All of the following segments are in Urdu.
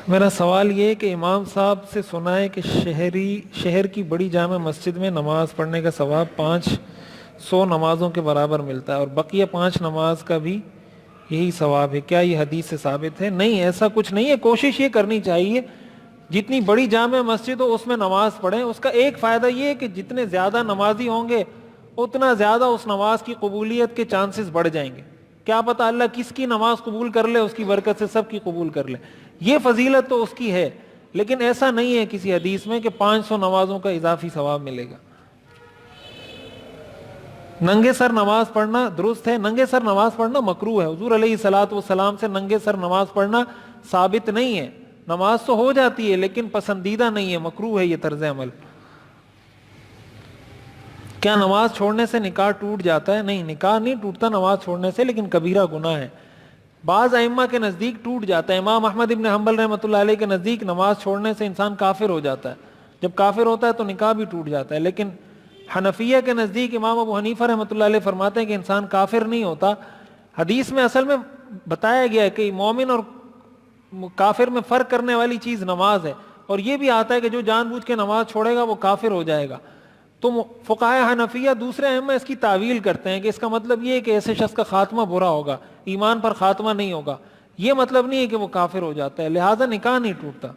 میرا سوال یہ ہے کہ امام صاحب سے سنا ہے کہ شہر کی بڑی جامع مسجد میں نماز پڑھنے کا ثواب 500 نمازوں کے برابر ملتا ہے اور بقیہ 5 نماز کا بھی یہی ثواب ہے، کیا یہ حدیث سے ثابت ہے؟ نہیں، ایسا کچھ نہیں ہے۔ کوشش یہ کرنی چاہیے جتنی بڑی جامع مسجد ہو اس میں نماز پڑھیں۔ اس کا ایک فائدہ یہ ہے کہ جتنے زیادہ نمازی ہوں گے اتنا زیادہ اس نماز کی قبولیت کے چانسز بڑھ جائیں گے۔ کیا پتہ اللہ کس کی نماز قبول کر لے، اس کی برکت سے سب کی قبول کر لے۔ یہ فضیلت تو اس کی ہے، لیکن ایسا نہیں ہے کسی حدیث میں کہ 500 نمازوں کا اضافی ثواب ملے گا۔ ننگے سر نماز پڑھنا درست ہے، ننگے سر نماز پڑھنا مکروہ ہے۔ حضور علیہ الصلوۃ والسلام سے ننگے سر نماز پڑھنا ثابت نہیں ہے۔ نماز تو ہو جاتی ہے لیکن پسندیدہ نہیں ہے، مکروہ ہے یہ طرز عمل۔ کیا نماز چھوڑنے سے نکاح ٹوٹ جاتا ہے؟ نہیں، نکاح نہیں ٹوٹتا نماز چھوڑنے سے، لیکن کبیرہ گناہ ہے۔ بعض ائمہ کے نزدیک ٹوٹ جاتا ہے۔ امام احمد ابن حنبل رحمۃ اللہ علیہ کے نزدیک نماز چھوڑنے سے انسان کافر ہو جاتا ہے۔ جب کافر ہوتا ہے تو نکاح بھی ٹوٹ جاتا ہے، لیکن حنفیہ کے نزدیک امام ابو حنیفہ رحمۃ اللہ علیہ فرماتے ہیں کہ انسان کافر نہیں ہوتا۔ حدیث میں اصل میں بتایا گیا ہے کہ مومن اور کافر میں فرق کرنے والی چیز نماز ہے، اور یہ بھی آتا ہے کہ جو جان بوجھ کے نماز چھوڑے گا وہ کافر ہو جائے گا۔ تو فقہائے حنفیہ دوسرے ائمہ اس کی تعویل کرتے ہیں کہ اس کا مطلب یہ ہے کہ ایسے شخص کا خاتمہ برا ہوگا، ایمان پر خاتمہ نہیں ہوگا۔ یہ مطلب نہیں ہے کہ وہ کافر ہو جاتا ہے، لہذا نکاح نہیں ٹوٹتا۔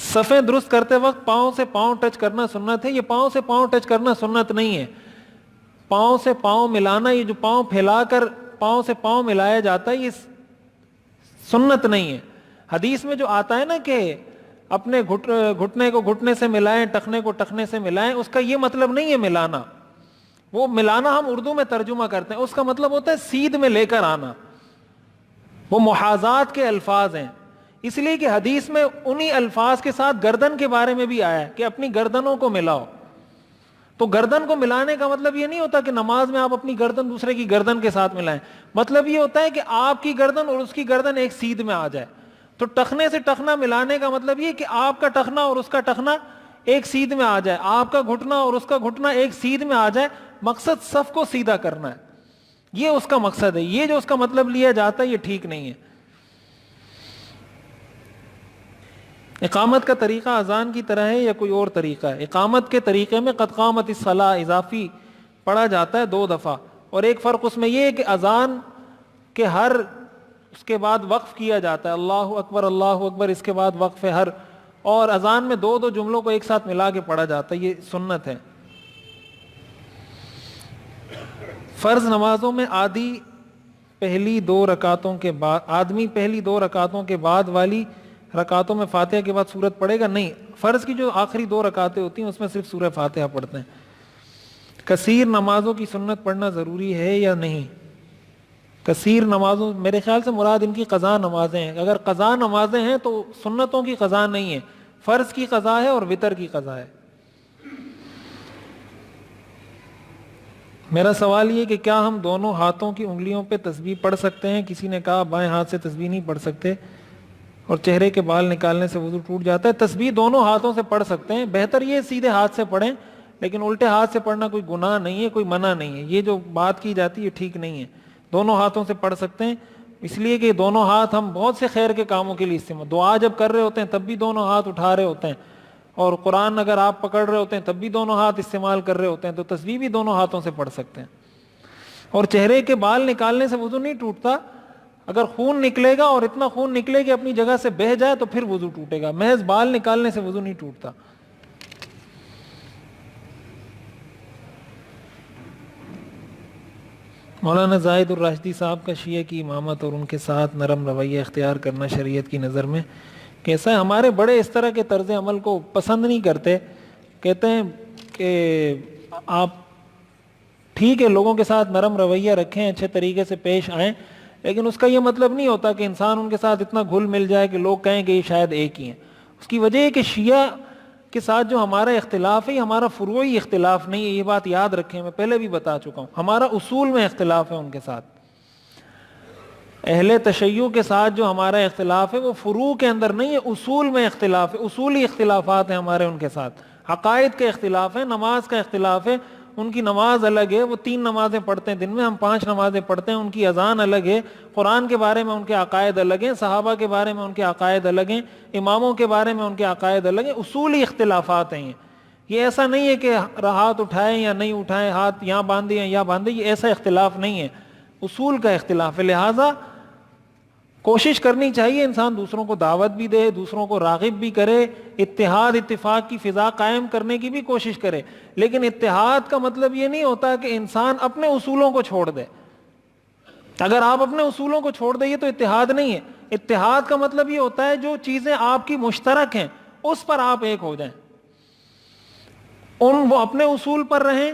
صفیں درست کرتے وقت پاؤں سے پاؤں ٹچ کرنا سنت ہے؟ یہ پاؤں سے پاؤں ٹچ کرنا سنت نہیں ہے۔ پاؤں سے پاؤں ملانا، یہ جو پاؤں پھیلا کر پاؤں سے پاؤں ملایا جاتا ہے، یہ سنت نہیں ہے۔ حدیث میں جو آتا ہے نا کہ اپنے گھٹنے کو گھٹنے سے ملائیں، ٹخنے کو ٹخنے سے ملائیں، اس کا یہ مطلب نہیں ہے ملانا۔ وہ ملانا ہم اردو میں ترجمہ کرتے ہیں، اس کا مطلب ہوتا ہے سیدھ میں لے کر آنا۔ وہ محاذات کے الفاظ ہیں، اس لیے کہ حدیث میں انہی الفاظ کے ساتھ گردن کے بارے میں بھی آیا ہے کہ اپنی گردنوں کو ملاؤ۔ تو گردن کو ملانے کا مطلب یہ نہیں ہوتا کہ نماز میں آپ اپنی گردن دوسرے کی گردن کے ساتھ ملائیں، مطلب یہ ہوتا ہے کہ آپ کی گردن اور اس کی گردن ایک سیدھ میں آ جائے۔ تو ٹخنے سے ٹخنا ملانے کا مطلب یہ کہ آپ کا ٹخنا اور اس کا ٹخنا ایک سیدھ میں آ جائے، آپ کا گھٹنا اور اس کا گھٹنا ایک سیدھ میں آ جائے۔ مقصد صف کو سیدھا کرنا ہے، یہ اس کا مقصد ہے۔ یہ جو اس کا مطلب لیا جاتا ہے یہ ٹھیک نہیں ہے۔ اقامت کا طریقہ اذان کی طرح ہے یا کوئی اور طریقہ ہے؟ اقامت کے طریقے میں قد قامت الصلاۃ اضافی پڑھا جاتا ہے 2 دفعہ، اور ایک فرق اس میں یہ ہے کہ اذان کے ہر اس کے بعد وقف کیا جاتا ہے، اللہ اکبر، اس کے بعد وقف ہے ہر، اور اذان میں 2 جملوں کو ایک ساتھ ملا کے پڑھا جاتا ہے، یہ سنت ہے۔ فرض نمازوں میں آدمی پہلی 2 رکعتوں کے بعد والی رکعتوں میں فاتحہ کے بعد سورت پڑھے گا؟ نہیں، فرض کی جو آخری 2 رکعتیں ہوتی ہیں اس میں صرف سورہ فاتحہ پڑھتے ہیں۔ کثیر نمازوں کی سنت پڑھنا ضروری ہے یا نہیں؟ کثیر نمازوں میرے خیال سے مراد ان کی قضا نمازیں ہیں۔ اگر قضا نمازیں ہیں تو سنتوں کی قضا نہیں ہے، فرض کی قضا ہے اور وتر کی قضا ہے۔ میرا سوال یہ کہ کیا ہم دونوں ہاتھوں کی انگلیوں پہ تسبیح پڑھ سکتے ہیں؟ کسی نے کہا بائیں ہاتھ سے تسبیح نہیں پڑھ سکتے اور چہرے کے بال نکالنے سے وضو ٹوٹ جاتا ہے۔ تسبیح دونوں ہاتھوں سے پڑھ سکتے ہیں، بہتر یہ سیدھے ہاتھ سے پڑھیں، لیکن الٹے ہاتھ سے پڑھنا کوئی گناہ نہیں ہے، کوئی منع نہیں ہے۔ یہ جو بات کی جاتی ہے ٹھیک نہیں ہے، دونوں ہاتھوں سے پڑھ سکتے ہیں، اس لیے کہ دونوں ہاتھ ہم بہت سے خیر کے کاموں کے لیے استعمال، دعا جب کر رہے ہوتے ہیں تب بھی دونوں ہاتھ اٹھا رہے ہوتے ہیں، اور قرآن اگر آپ پکڑ رہے ہوتے ہیں تب بھی دونوں ہاتھ استعمال کر رہے ہوتے ہیں، تو تسبیح بھی دونوں ہاتھوں سے پڑھ سکتے ہیں۔ اور چہرے کے بال نکالنے سے وضو نہیں ٹوٹتا، اگر خون نکلے گا اور اتنا خون نکلے کہ اپنی جگہ سے بہہ جائے تو پھر وضو ٹوٹے گا، محض بال نکالنے سے وضو نہیں ٹوٹتا۔ مولانا زاہد الراشدی صاحب کا شیعہ کی امامت اور ان کے ساتھ نرم رویہ اختیار کرنا شریعت کی نظر میں کیسا ہے؟ ہمارے بڑے اس طرح کے طرز عمل کو پسند نہیں کرتے، کہتے ہیں کہ آپ ٹھیک ہے لوگوں کے ساتھ نرم رویہ رکھیں، اچھے طریقے سے پیش آئیں، لیکن اس کا یہ مطلب نہیں ہوتا کہ انسان ان کے ساتھ اتنا گھل مل جائے کہ لوگ کہیں کہ یہ شاید ایک ہی ہیں۔ اس کی وجہ ہے کہ شیعہ کے ساتھ جو ہمارا اختلاف ہے یہ ہمارا فروعی اختلاف نہیں ہے، یہ بات یاد رکھیں، میں پہلے بھی بتا چکا ہوں، ہمارا اصول میں اختلاف ہے ان کے ساتھ۔ اہل تشیع کے ساتھ جو ہمارا اختلاف ہے وہ فروع کے اندر نہیں ہے، اصول میں اختلاف ہے، اصولی اختلافات ہیں ہمارے ان کے ساتھ، عقائد کے اختلاف ہے، نماز کا اختلاف ہے، ان کی نماز الگ ہے، وہ 3 نمازیں پڑھتے ہیں دن میں، ہم 5 نمازیں پڑھتے ہیں، ان کی اذان الگ ہے، قرآن کے بارے میں ان کے عقائد الگ ہیں، صحابہ کے بارے میں ان کے عقائد الگ ہیں، اماموں کے بارے میں ان کے عقائد الگ ہیں، اصولی اختلافات ہیں یہ ایسا نہیں ہے کہ ہاتھ اٹھائیں یا نہیں اٹھائیں، ہاتھ یہاں باندھے یا یہاں باندھے، یہ ایسا اختلاف نہیں ہے، اصول کا اختلاف ہے۔ لہٰذا کوشش کرنی چاہیے انسان دوسروں کو دعوت بھی دے، دوسروں کو راغب بھی کرے، اتحاد اتفاق کی فضا قائم کرنے کی بھی کوشش کرے، لیکن اتحاد کا مطلب یہ نہیں ہوتا کہ انسان اپنے اصولوں کو چھوڑ دے۔ اگر آپ اپنے اصولوں کو چھوڑ دیں تو اتحاد نہیں ہے۔ اتحاد کا مطلب یہ ہوتا ہے جو چیزیں آپ کی مشترک ہیں اس پر آپ ایک ہو جائیں، وہ اپنے اصول پر رہیں،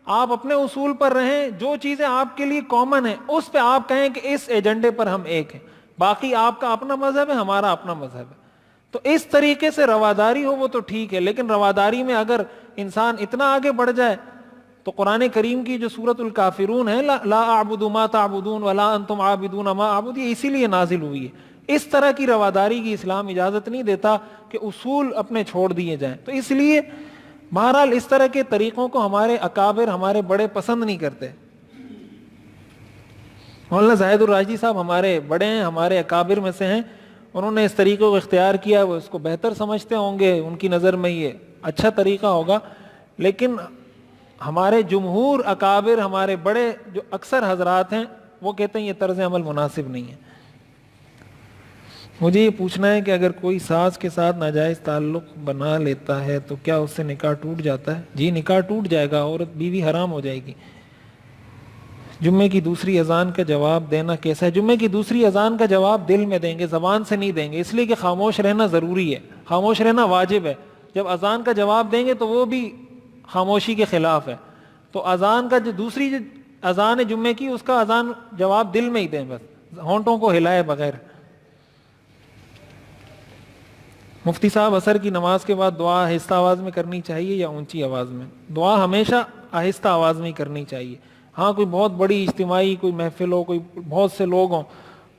آپ اپنے اصول پر رہیں، جو چیزیں آپ کے لیے کامن ہیں اس پہ آپ کہیں کہ اس ایجنڈے پر ہم ایک ہیں، باقی آپ کا اپنا مذہب ہے، ہمارا اپنا مذہب ہے۔ تو اس طریقے سے رواداری ہو وہ تو ٹھیک ہے، لیکن رواداری میں اگر انسان اتنا آگے بڑھ جائے تو قرآن کریم کی جو سورۃ الکافرون ہے، لا اعبد ما تعبدون ولا انتم عابدون ما اعبد، یہ اسی لیے نازل ہوئی ہے۔ اس طرح کی رواداری کی اسلام اجازت نہیں دیتا کہ اصول اپنے چھوڑ دیے جائیں۔ تو اس لیے بہرحال اس طرح کے طریقوں کو ہمارے اکابر، ہمارے بڑے پسند نہیں کرتے۔ مولانا زاہد الراشدی صاحب ہمارے بڑے ہیں، ہمارے اکابر میں سے ہیں، انہوں نے اس طریقے کو اختیار کیا، وہ اس کو بہتر سمجھتے ہوں گے، ان کی نظر میں یہ اچھا طریقہ ہوگا، لیکن ہمارے جمہور اکابر، ہمارے بڑے جو اکثر حضرات ہیں، وہ کہتے ہیں یہ طرز عمل مناسب نہیں ہے۔ مجھے یہ پوچھنا ہے کہ اگر کوئی ساس کے ساتھ ناجائز تعلق بنا لیتا ہے تو کیا اس سے نکاح ٹوٹ جاتا ہے؟ جی نکاح ٹوٹ جائے گا، عورت بیوی حرام ہو جائے گی۔ جمعے کی دوسری اذان کا جواب دینا کیسا ہے؟ جمعے کی دوسری اذان کا جواب دل میں دیں گے، زبان سے نہیں دیں گے، اس لیے کہ خاموش رہنا ضروری ہے، خاموش رہنا واجب ہے۔ جب اذان کا جواب دیں گے تو وہ بھی خاموشی کے خلاف ہے، تو اذان کا جو دوسری اذان ہے جمعے کی، اس کا اذان جواب دل میں ہی دیں، بس ہونٹوں کو ہلائے بغیر۔ مفتی صاحب عصر کی نماز کے بعد دعا آہستہ آواز میں کرنی چاہیے یا اونچی آواز میں؟ دعا ہمیشہ آہستہ آواز میں ہی کرنی چاہیے۔ ہاں کوئی بہت بڑی اجتماعی کوئی محفل ہو، کوئی بہت سے لوگ ہوں،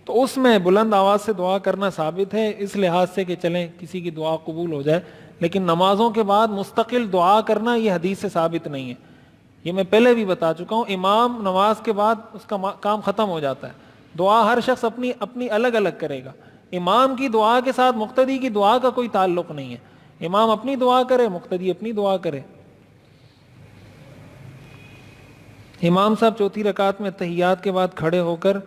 تو اس میں بلند آواز سے دعا کرنا ثابت ہے، اس لحاظ سے کہ چلیں کسی کی دعا قبول ہو جائے، لیکن نمازوں کے بعد مستقل دعا کرنا یہ حدیث سے ثابت نہیں ہے۔ یہ میں پہلے بھی بتا چکا ہوں، امام نماز کے بعد اس کا کام ختم ہو جاتا ہے، دعا ہر شخص اپنی الگ الگ کرے گا۔ امام کی دعا کے ساتھ مقتدی کی دعا کا کوئی تعلق نہیں ہے، امام اپنی دعا کرے، مقتدی اپنی دعا کرے۔ امام صاحب چوتھی رکعت میں تحیات کے بعد کھڑے ہو کر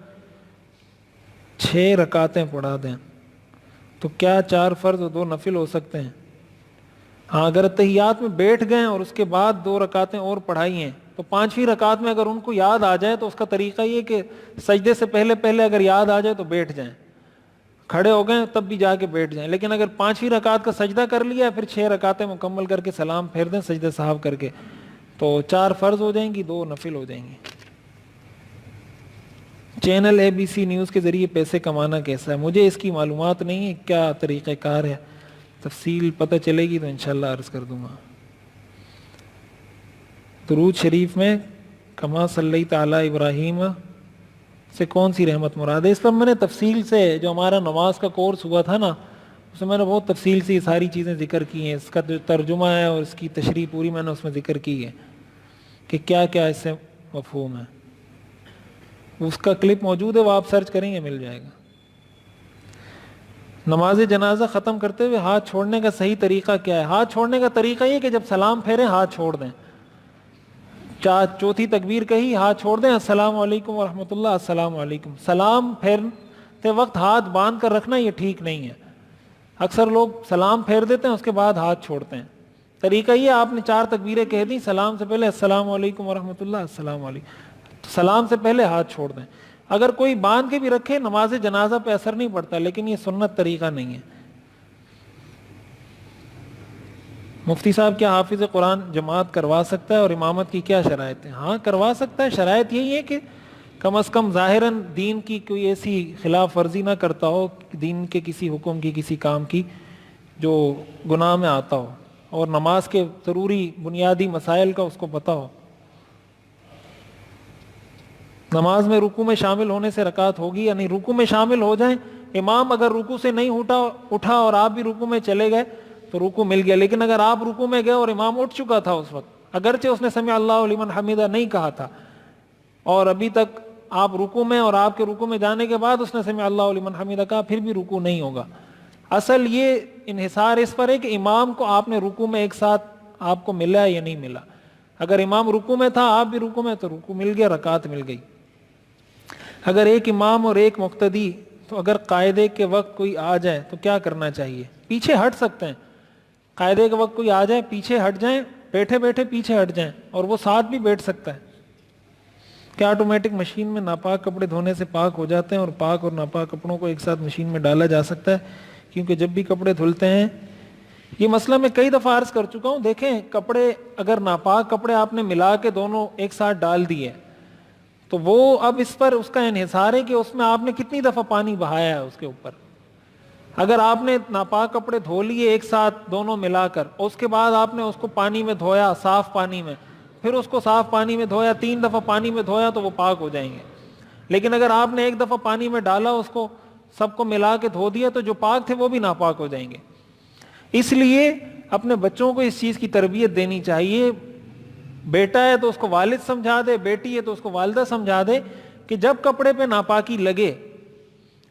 6 رکعتیں پڑھا دیں تو کیا 4 فرض اور 2 نفل ہو سکتے ہیں؟ ہاں اگر تحیات میں بیٹھ گئے اور اس کے بعد 2 رکعتیں اور پڑھائی ہیں تو 5ویں رکعت میں اگر ان کو یاد آ جائے تو اس کا طریقہ یہ کہ سجدے سے پہلے اگر یاد آ جائے تو بیٹھ جائیں، کھڑے ہو گئے تب بھی جا کے بیٹھ جائیں، لیکن اگر 5ویں رکعت کا سجدہ کر لیا پھر 6 رکعتیں مکمل کر کے سلام پھیر دیں سجدہ صاحب کر کے، تو 4 فرض ہو جائیں گی، 2 نفل ہو جائیں گی۔ چینل ABC نیوز کے ذریعے پیسے کمانا کیسا ہے؟ مجھے اس کی معلومات نہیں ہے، کیا طریقہ کار ہے، تفصیل پتہ چلے گی تو انشاءاللہ عرض کر دوں گا۔ درود شریف میں کما صلیت علی ابراہیم سے کون سی رحمت مراد ہے؟ اس پر میں نے تفصیل سے، جو ہمارا نماز کا کورس ہوا تھا نا، اس میں نے بہت تفصیل سے یہ ساری چیزیں ذکر کی ہیں، اس کا جو ترجمہ ہے اور اس کی تشریح پوری میں نے اس میں ذکر کی ہے کہ کیا کیا اس سے مفہوم ہے۔ اس کا کلپ موجود ہے، وہ آپ سرچ کریں گے مل جائے گا۔ نماز جنازہ ختم کرتے ہوئے ہاتھ چھوڑنے کا صحیح طریقہ کیا ہے؟ ہاتھ چھوڑنے کا طریقہ یہ کہ جب سلام پھیریں ہاتھ چھوڑ دیں، چوتھی تکبیر کہی ہاتھ چھوڑ دیں، السلام علیکم ورحمۃ اللہ، السلام علیکم۔ سلام پھیرتے وقت ہاتھ باندھ کر رکھنا یہ ٹھیک نہیں ہے، اکثر لوگ سلام پھیر دیتے ہیں اس کے بعد ہاتھ چھوڑتے ہیں۔ طریقہ یہ آپ نے 4 تکبیریں کہہ دیں، سلام سے پہلے السلام علیکم ورحمۃ اللہ، السلام علیکم، سلام سے پہلے ہاتھ چھوڑ دیں۔ اگر کوئی باندھ کے بھی رکھے نماز جنازہ پہ اثر نہیں پڑتا، لیکن یہ سنت طریقہ نہیں ہے۔ مفتی صاحب کیا حافظ قرآن جماعت کروا سکتا ہے اور امامت کی کیا شرائط ہے؟ ہاں کروا سکتا ہے، شرائط یہی ہے کہ کم از کم ظاہراً دین کی کوئی ایسی خلاف ورزی نہ کرتا ہو، دین کے کسی حکم کی، کسی کام کی جو گناہ میں آتا ہو، اور نماز کے ضروری بنیادی مسائل کا اس کو پتہ ہو۔ نماز میں رکوع میں شامل ہونے سے رکعت ہوگی یا نہیں؟ رکوع میں شامل ہو جائیں، امام اگر رکوع سے نہیں اٹھا اور آپ بھی رکوع میں چلے گئے تو رکوع مل گیا، لیکن اگر آپ رکوع میں گئے اور امام اٹھ چکا تھا اس وقت، اگرچہ اس نے سمع اللہ لمن حمیدہ نہیں کہا تھا، اور ابھی تک آپ رکوع میں اور آپ کے رکوع میں جانے کے بعد اس نے سمع اللہ لمن حمیدہ کہا، پھر بھی رکوع نہیں ہوگا۔ اصل یہ انحصار اس پر ہے کہ امام کو آپ نے رکوع میں ایک ساتھ آپ کو ملا یا نہیں ملا۔ اگر امام رکوع میں تھا آپ بھی رکوع میں، تو رکوع مل گیا، رکعت مل گئی۔ اگر ایک امام اور ایک مقتدی، تو اگر قاعدے کے وقت کوئی آ جائے تو کیا کرنا چاہیے؟ پیچھے ہٹ سکتے ہیں، قاعدے کے وقت کوئی آ جائے پیچھے ہٹ جائیں، بیٹھے بیٹھے پیچھے ہٹ جائیں، اور وہ ساتھ بھی بیٹھ سکتا ہے۔ کیا آٹومیٹک مشین میں ناپاک کپڑے دھونے سے پاک ہو جاتے ہیں اور پاک اور ناپاک کپڑوں کو ایک ساتھ مشین میں ڈالا جا سکتا ہے؟ کیونکہ جب بھی کپڑے دھلتے ہیں، یہ مسئلہ میں کئی دفعہ عرض کر چکا ہوں، دیکھیں کپڑے اگر ناپاک کپڑے آپ نے ملا کے دونوں ایک ساتھ ڈال دیے تو وہ اب اس پر اس کا انحصار ہے کہ اس میں آپ نے کتنی دفعہ پانی بہایا ہے اس کے اوپر۔ اگر آپ نے ناپاک کپڑے دھو لیے ایک ساتھ دونوں ملا کر، اس کے بعد آپ نے اس کو پانی میں دھویا، صاف پانی میں، پھر اس کو صاف پانی میں دھویا، 3 دفعہ پانی میں دھویا، تو وہ پاک ہو جائیں گے۔ لیکن اگر آپ نے ایک دفعہ پانی میں ڈالا، اس کو سب کو ملا کے دھو دیا، تو جو پاک تھے وہ بھی ناپاک ہو جائیں گے۔ اس لیے اپنے بچوں کو اس چیز کی تربیت دینی چاہیے۔ بیٹا ہے تو اس کو والد سمجھا دے، بیٹی ہے تو اس کو والدہ سمجھا دے کہ جب کپڑے پہ ناپاکی لگے،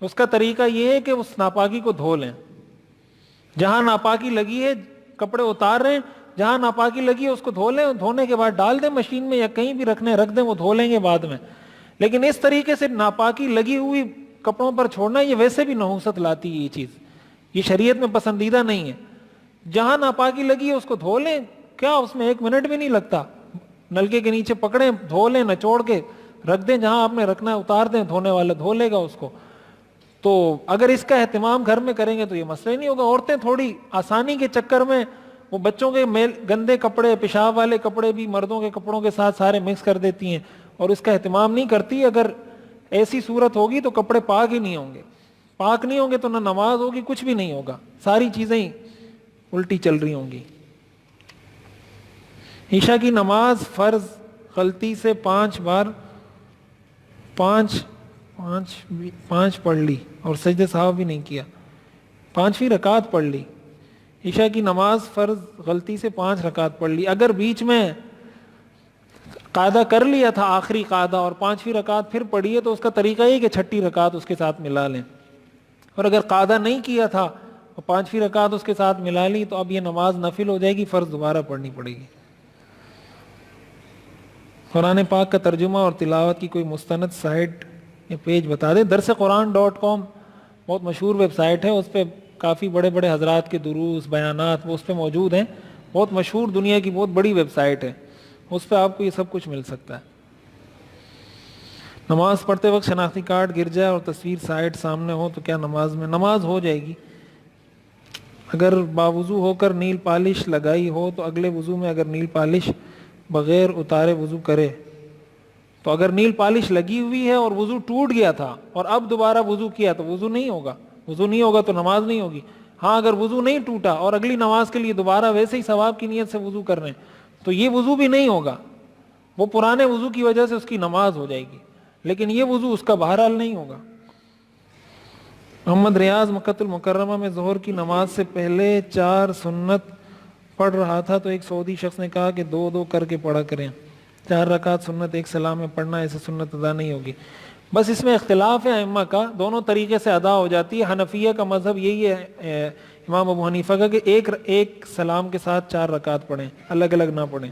اس کا طریقہ یہ ہے کہ اس ناپاکی کو دھو لیں۔ جہاں ناپاکی لگی ہے کپڑے اتار رہے ہیں، جہاں ناپاکی لگی ہے اس کو دھو لیں، دھونے کے بعد ڈال دیں مشین میں یا کہیں بھی رکھنے رکھ دیں، وہ دھو لیں گے بعد میں۔ لیکن اس طریقے سے ناپاکی لگی ہوئی کپڑوں پر چھوڑنا، یہ ویسے بھی نحوست لاتی ہے، یہ چیز یہ شریعت میں پسندیدہ نہیں ہے۔ جہاں ناپاکی لگی ہے اس کو دھو لیں، کیا اس میں 1 منٹ بھی نہیں لگتا، نلکے کے نیچے پکڑیں، دھو لیں، نچوڑ کے رکھ دیں، جہاں آپ نے رکھنا ہے اتار دیں، دھونے والا دھو لے گا اس کو۔ تو اگر اس کا اہتمام گھر میں کریں گے تو یہ مسئلہ نہیں ہوگا۔ عورتیں تھوڑی آسانی کے چکر میں وہ بچوں کے گندے کپڑے، پیشاب والے کپڑے بھی مردوں کے کپڑوں کے ساتھ سارے مکس کر دیتی ہیں اور اس کا اہتمام نہیں کرتی۔ اگر ایسی صورت ہوگی تو کپڑے پاک ہی نہیں ہوں گے، پاک نہیں ہوں گے تو نہ نماز ہوگی، کچھ بھی نہیں ہوگا، ساری چیزیں ہی الٹی چل رہی ہوں گی۔ عشاء کی نماز فرض غلطی سے 5 بار پانچ پڑھ لی اور سجدہ سہو بھی نہیں کیا، 5ویں رکعت پڑھ لی۔ عشاء کی نماز فرض غلطی سے 5 رکعت پڑھ لی، اگر بیچ میں قاعدہ کر لیا تھا آخری قاعدہ اور 5ویں رکعت پھر پڑھی ہے تو اس کا طریقہ یہ کہ 6ٹھی رکعت اس کے ساتھ ملا لیں، اور اگر قاعدہ نہیں کیا تھا اور 5ویں رکعت اس کے ساتھ ملا لی تو اب یہ نماز نفل ہو جائے گی، فرض دوبارہ پڑھنی پڑے گی۔ قرآن پاک کا ترجمہ اور تلاوت کی کوئی مستند سائٹ یا پیج بتا دیں۔ درسقرآن.com بہت مشہور ویب سائٹ ہے، اس پہ کافی بڑے بڑے حضرات کے دروس، بیانات وہ اس پہ موجود ہیں، بہت مشہور، دنیا کی بہت بڑی ویب سائٹ ہے، اس پہ آپ کو یہ سب کچھ مل سکتا ہے۔ نماز پڑھتے وقت شناختی کارڈ گر جائے اور تصویر سائٹ سامنے ہو تو کیا نماز ہو جائے گی؟ اگر باوضو ہو کر نیل پالش لگائی ہو تو اگلے وضو میں اگر نیل پالش بغیر اتارے وضو کرے تو اگر نیل پالش لگی ہوئی ہے اور وضو ٹوٹ گیا تھا اور اب دوبارہ وضو کیا تو وضو نہیں ہوگا تو نماز نہیں ہوگی۔ ہاں اگر وضو نہیں ٹوٹا اور اگلی نماز کے لیے دوبارہ ویسے ہی ثواب کی نیت سے وضو کر رہے ہیں تو یہ وضو بھی نہیں ہوگا، وہ پرانے وضو کی وجہ سے اس کی نماز ہو جائے گی، لیکن یہ وضو اس کا بہرحال نہیں ہوگا۔ محمد ریاض مکۃ المکرمہ میں ظہر کی نماز سے پہلے 4 سنت پڑھ رہا تھا تو ایک سعودی شخص نے کہا کہ 2 کر کے پڑھا کریں، 4 رکعت سنت ایک سلام میں پڑھنا، ایسے سنت ادا نہیں ہوگی۔ بس اس میں اختلاف ہے ائمہ کا، دونوں طریقے سے ادا ہو جاتی ہے۔ حنفیہ کا مذہب یہی ہے، امام ابو حنیفہ کا، کہ ایک سلام کے ساتھ 4 رکعت پڑھیں، الگ الگ نہ پڑھیں۔